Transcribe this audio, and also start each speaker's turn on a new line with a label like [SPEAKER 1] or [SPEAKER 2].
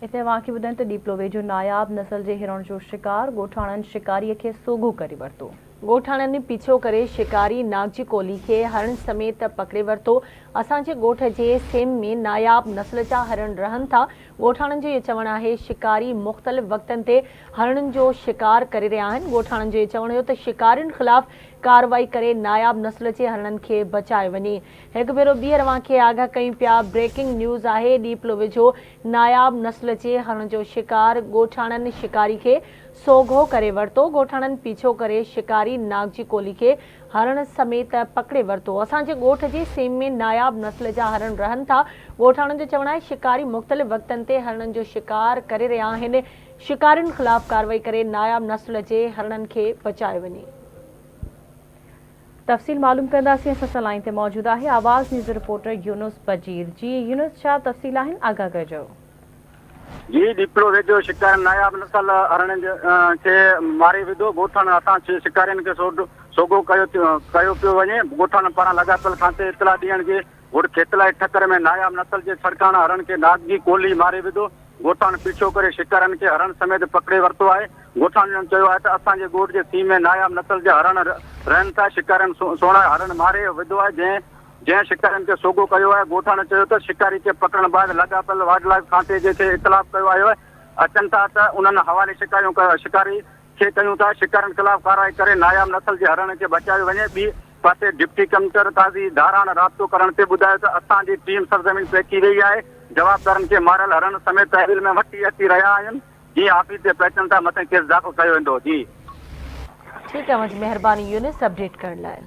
[SPEAKER 1] इते वाक़ई ॿुधनि त डीपलो वेझो नायाब नस्ल जे हिरण जो शिकार ॻोठाणनि शिकारीअ खे सोघो करे वरितो।
[SPEAKER 2] ॻोठाणनि पीछो करे शिकारी नाग जी कोली खे हरण समेत पकड़े वरितो। असांजे ॻोठ जे सेम में नायाब नस्ल जा हरण रहनि था। ॻोठाणनि जो इहो चवणु आहे शिकारी मुख़्तलिफ़ वक़्तनि ते हरणनि जो शिकार करे रहिया आहिनि। ॻोठाणनि जो इहो चवणु हुयो त शिकारियुनि ख़िलाफ़ कार्रवाई करे नायाब नस्ल जे हरणनि खे बचाए वञे। हिकु भेरो ॿीहर अव्हांखे आगाह कयूं पिया। ब्रेकिंग न्यूज़ आहे। डीपलो वेझो नायाब नस्ल जे हरण जो शिकार ॻोठाणनि शिकारी खे सोघो करे वरितो। ॻोठाणनि पीछो करे शिकारी नाग जी कोली खे हरण समेत पकड़े वरितो। असांजे ॻोठ जे सेम में नायाब नस्ल जा हरण रहनि था। ॻोठाणनि जो चवणु आहे शिकारी मुख़्तलिफ़ वक़्तनि ते हरणनि जो शिकार करे रहिया आहिनि। शिकारियुनि ख़िलाफ़ कार्रवाई करे नायाब नस्ल जे हरणनि खे बचाए वञे।
[SPEAKER 1] तफ़सील मालूम कंदासीं। असां सां लाइन ते मौजूदु आहे आवाज़ न्यूज़ रिपोर्टर यूनुस बजीर। जी यूनुस, छा तफ़सील आहिनि, आगाह कजो।
[SPEAKER 3] जी, डीपलो वेझो शिकार नायाब नस्ल हरण खे मारे विधो। ॻोठाण असां शिकारियुनि खे सोघो कयो पियो वञे। ॻोठाण पारां लॻापियल खाते इतला ॾियण जे खेतला ठकर में नायाब नस्ल जे छड़काणा हरण खे नाग जी कोली मारे विधो। ॻोठाण पीछो करे शिकारियुनि खे हरण समेत पकड़े वरितो आहे। ॻोठाणनि चयो आहे त असांजे ॻोठ जे सीम में नायाब नस्ल जा हरण रहनि था। शिकारियुनि सोणा हरण मारे विधो आहे। जंहिं शिकारियुनि खे सोघो कयो आहे। ॻोठाण चयो त शिकारी खे पकड़ण बैदि लॻापियल वाइल्ड लाइफ खाते जे इतलाफ़ कयो आयो आहे। अचनि था त उन्हनि हवाले शिकारी खे कयूं था। शिकारियुनि ख़िलाफ़ कार्रवाई करे नायाब नस्ल जे हरण खे बचायो वञे। ॿी पासे डिप्टी कमिश्नर काज़ी धाराण राब्तो करण ते ॿुधायो त असांजी टीम सरज़मीन पेकी वई आहे। जवाबदारनि खे मारियल हरण समेत तहवील में वठी अची रहिया आहिनि। जीअं ऑफिस ते पहुचनि था मथे केस दाख़िल कयो वेंदो। जी
[SPEAKER 2] ठीकु आहे, मुंहिंजी महिरबानी यूनिस अपडेट करण लाइ।